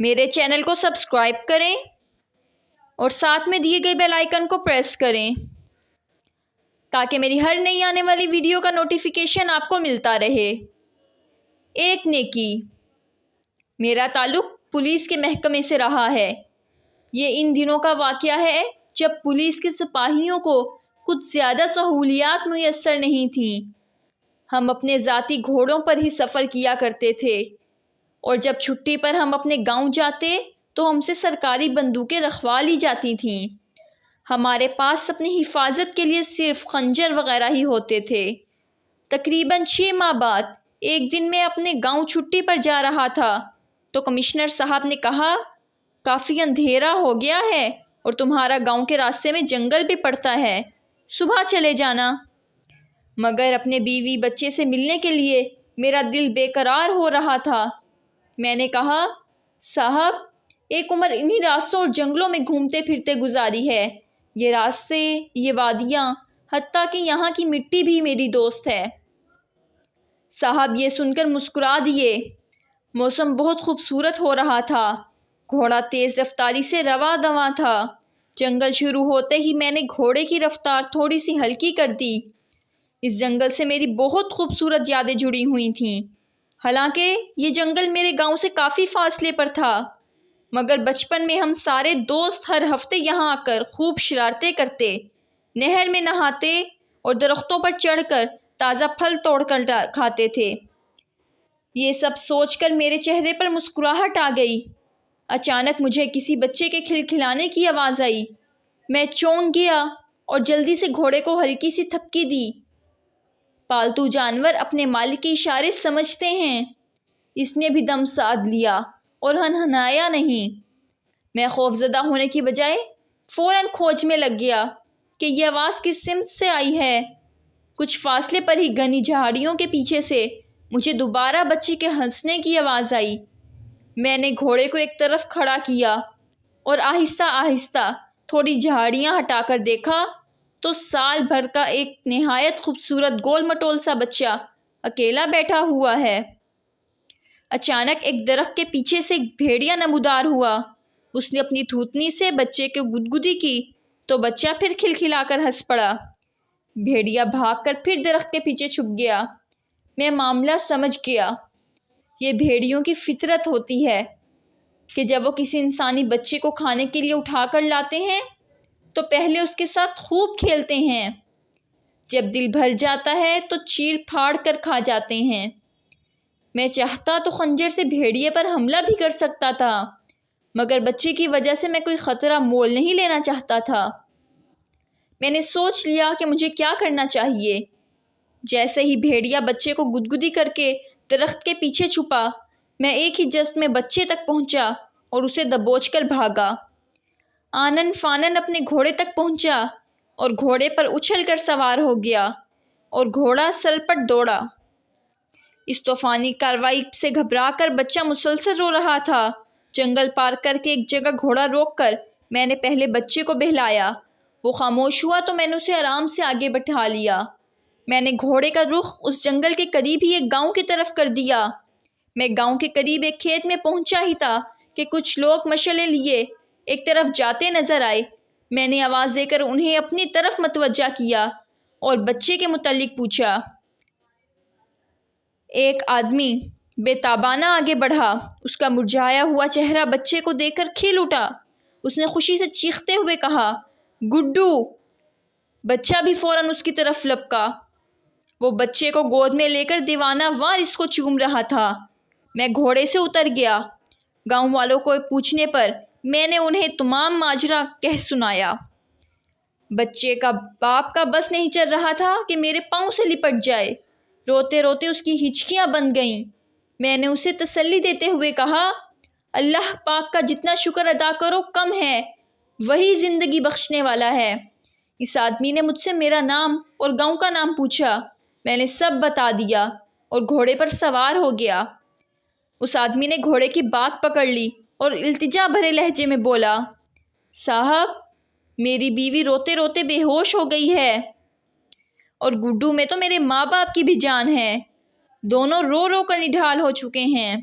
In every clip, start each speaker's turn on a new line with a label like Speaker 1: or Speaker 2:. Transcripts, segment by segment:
Speaker 1: میرے چینل کو سبسکرائب کریں اور ساتھ میں دیے گئے بیل آئیکن کو پریس کریں تاکہ میری ہر نئی آنے والی ویڈیو کا نوٹیفیکیشن آپ کو ملتا رہے۔ ایک نیکی۔ میرا تعلق پولیس کے محکمے سے رہا ہے۔ یہ ان دنوں کا واقعہ ہے جب پولیس کے سپاہیوں کو کچھ زیادہ سہولیات میسر نہیں تھیں۔ ہم اپنے ذاتی گھوڑوں پر ہی سفر کیا کرتے تھے اور جب چھٹی پر ہم اپنے گاؤں جاتے تو ہم سے سرکاری بندوقیں رکھوا لی جاتی تھیں۔ ہمارے پاس اپنی حفاظت کے لیے صرف خنجر وغیرہ ہی ہوتے تھے۔ تقریباً 6 ماہ بعد ایک دن میں اپنے گاؤں چھٹی پر جا رہا تھا تو کمشنر صاحب نے کہا، کافی اندھیرا ہو گیا ہے اور تمہارا گاؤں کے راستے میں جنگل بھی پڑتا ہے، صبح چلے جانا۔ مگر اپنے بیوی بچے سے ملنے کے لیے میرا دل بے قرار ہو رہا تھا۔ میں نے کہا، صاحب ایک عمر انہی راستوں اور جنگلوں میں گھومتے پھرتے گزاری ہے۔ یہ راستے، یہ وادیاں، حتیٰ کہ یہاں کی مٹی بھی میری دوست ہے۔ صاحب یہ سن کر مسکرا دیے۔ موسم بہت خوبصورت ہو رہا تھا۔ گھوڑا تیز رفتاری سے رواں دواں تھا۔ جنگل شروع ہوتے ہی میں نے گھوڑے کی رفتار تھوڑی سی ہلکی کر دی۔ اس جنگل سے میری بہت خوبصورت یادیں جڑی ہوئی تھیں۔ حالانکہ یہ جنگل میرے گاؤں سے کافی فاصلے پر تھا، مگر بچپن میں ہم سارے دوست ہر ہفتے یہاں آ کر خوب شرارتیں کرتے، نہر میں نہاتے اور درختوں پر چڑھ کر تازہ پھل توڑ کر کھاتے تھے۔ یہ سب سوچ کر میرے چہرے پر مسکراہٹ آ گئی۔ اچانک مجھے کسی بچے کے کھلکھلانے کی آواز آئی۔ میں چونک گیا اور جلدی سے گھوڑے کو ہلکی سی تھپکی دی۔ پالتو جانور اپنے مالک کے اشارے سمجھتے ہیں۔ اس نے بھی دم سادھ لیا اور ہنہنایا نہیں۔ میں خوفزدہ ہونے کی بجائے فوراً کھوج میں لگ گیا کہ یہ آواز کس سمت سے آئی ہے۔ کچھ فاصلے پر ہی گھنی جھاڑیوں کے پیچھے سے مجھے دوبارہ بچے کے ہنسنے کی آواز آئی۔ میں نے گھوڑے کو ایک طرف کھڑا کیا اور آہستہ آہستہ تھوڑی جھاڑیاں ہٹا کر دیکھا تو سال بھر کا ایک نہایت خوبصورت گول مٹول سا بچہ اکیلا بیٹھا ہوا ہے۔ اچانک ایک درخت کے پیچھے سے ایک بھیڑیا نمودار ہوا۔ اس نے اپنی تھوتنی سے بچے کو گدگدی کی تو بچہ پھر کھلکھلا کر ہنس پڑا۔ بھیڑیا بھاگ کر پھر درخت کے پیچھے چھپ گیا۔ میں معاملہ سمجھ گیا۔ یہ بھیڑیوں کی فطرت ہوتی ہے کہ جب وہ کسی انسانی بچے کو کھانے کے لیے اٹھا کر لاتے ہیں تو پہلے اس کے ساتھ خوب کھیلتے ہیں۔ جب دل بھر جاتا ہے تو چیر پھاڑ کر کھا جاتے ہیں۔ میں چاہتا تو خنجر سے بھیڑیے پر حملہ بھی کر سکتا تھا، مگر بچے کی وجہ سے میں کوئی خطرہ مول نہیں لینا چاہتا تھا۔ میں نے سوچ لیا کہ مجھے کیا کرنا چاہیے۔ جیسے ہی بھیڑیا بچے کو گدگدی کر کے درخت کے پیچھے چھپا، میں ایک ہی جست میں بچے تک پہنچا اور اسے دبوچ کر بھاگا۔ آنن فانن اپنے گھوڑے تک پہنچا اور گھوڑے پر اچھل کر سوار ہو گیا اور گھوڑا سرپٹ دوڑا۔ اس طوفانی کارروائی سے گھبرا کر بچہ مسلسل رو رہا تھا۔ جنگل پار کر کے ایک جگہ گھوڑا روک کر میں نے پہلے بچے کو بہلایا۔ وہ خاموش ہوا تو میں نے اسے آرام سے آگے بٹھا لیا۔ میں نے گھوڑے کا رخ اس جنگل کے قریب ہی ایک گاؤں کی طرف کر دیا۔ میں گاؤں کے قریب ایک کھیت میں پہنچا ہی تھا کہ کچھ لوگ مشعلیں لیے ایک طرف جاتے نظر آئے۔ میں نے آواز دے کر انہیں اپنی طرف متوجہ کیا اور بچے کے متعلق پوچھا۔ ایک آدمی بے تابانہ آگے بڑھا۔ اس کا مرجھایا ہوا چہرہ بچے کو دیکھ کر کھل اٹھا۔ اس نے خوشی سے چیختے ہوئے کہا، گڈو! بچہ بھی فوراً اس کی طرف لپکا۔ وہ بچے کو گود میں لے کر دیوانہ وار اس کو چوم رہا تھا۔ میں گھوڑے سے اتر گیا۔ گاؤں والوں کو پوچھنے پر میں نے انہیں تمام ماجرا کہہ سنایا۔ بچے کا باپ کا بس نہیں چل رہا تھا کہ میرے پاؤں سے لپٹ جائے۔ روتے روتے اس کی ہچکیاں بند گئیں۔ میں نے اسے تسلی دیتے ہوئے کہا، اللہ پاک کا جتنا شکر ادا کرو کم ہے، وہی زندگی بخشنے والا ہے۔ اس آدمی نے مجھ سے میرا نام اور گاؤں کا نام پوچھا۔ میں نے سب بتا دیا اور گھوڑے پر سوار ہو گیا۔ اس آدمی نے گھوڑے کی بات پکڑ لی اور التجا بھرے لہجے میں بولا، صاحب میری بیوی روتے روتے بے ہوش ہو گئی ہے اور گڈو میں تو میرے ماں باپ کی بھی جان ہے۔ دونوں رو رو کر نڈھال ہو چکے ہیں۔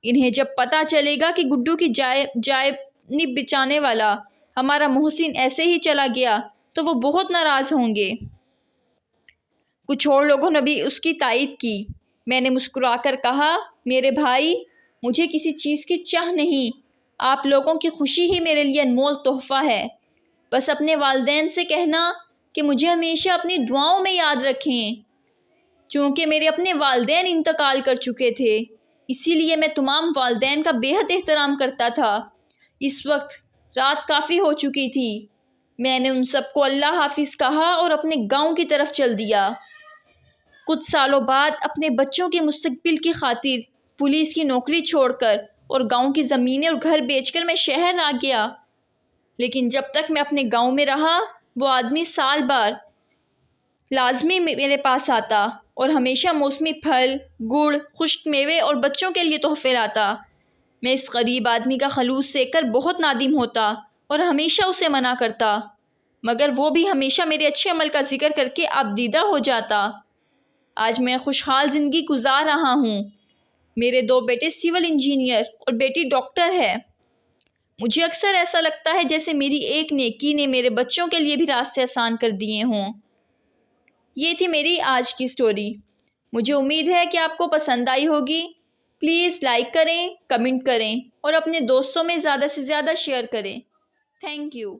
Speaker 1: انہیں جب پتہ چلے گا کہ گڈو کی جانب بچانے والا ہمارا محسن ایسے ہی چلا گیا تو وہ بہت ناراض ہوں گے۔ کچھ اور لوگوں نے بھی اس کی تائید کی۔ میں نے مسکرا کر کہا، میرے بھائی، مجھے کسی چیز کی چاہ نہیں، آپ لوگوں کی خوشی ہی میرے لیے انمول تحفہ ہے۔ بس اپنے والدین سے کہنا کہ مجھے ہمیشہ اپنی دعاؤں میں یاد رکھیں۔ چونکہ میرے اپنے والدین انتقال کر چکے تھے، اسی لیے میں تمام والدین کا بے حد احترام کرتا تھا۔ اس وقت رات کافی ہو چکی تھی۔ میں نے ان سب کو اللہ حافظ کہا اور اپنے گاؤں کی طرف چل دیا۔ کچھ سالوں بعد اپنے بچوں کے مستقبل کی خاطر پولیس کی نوکری چھوڑ کر اور گاؤں کی زمینیں اور گھر بیچ کر میں شہر آ گیا۔ لیکن جب تک میں اپنے گاؤں میں رہا، وہ آدمی سال بار لازمی میرے پاس آتا اور ہمیشہ موسمی پھل، گڑ، خشک میوے اور بچوں کے لیے تحفے لاتا۔ میں اس غریب آدمی کا خلوص دیکھ کر بہت نادم ہوتا اور ہمیشہ اسے منع کرتا، مگر وہ بھی ہمیشہ میرے اچھے عمل کا ذکر کر کے آبدیدہ ہو جاتا۔ آج میں خوشحال زندگی گزار رہا ہوں۔ میرے 2 بیٹے سول انجینئر اور بیٹی ڈاکٹر ہے۔ مجھے اکثر ایسا لگتا ہے جیسے میری ایک نیکی نے میرے بچوں کے لیے بھی راستے آسان کر دیے ہوں۔ یہ تھی میری آج کی سٹوری۔ مجھے امید ہے کہ آپ کو پسند آئی ہوگی۔ پلیز لائک کریں، کمنٹ کریں اور اپنے دوستوں میں زیادہ سے زیادہ شیئر کریں۔ Thank you.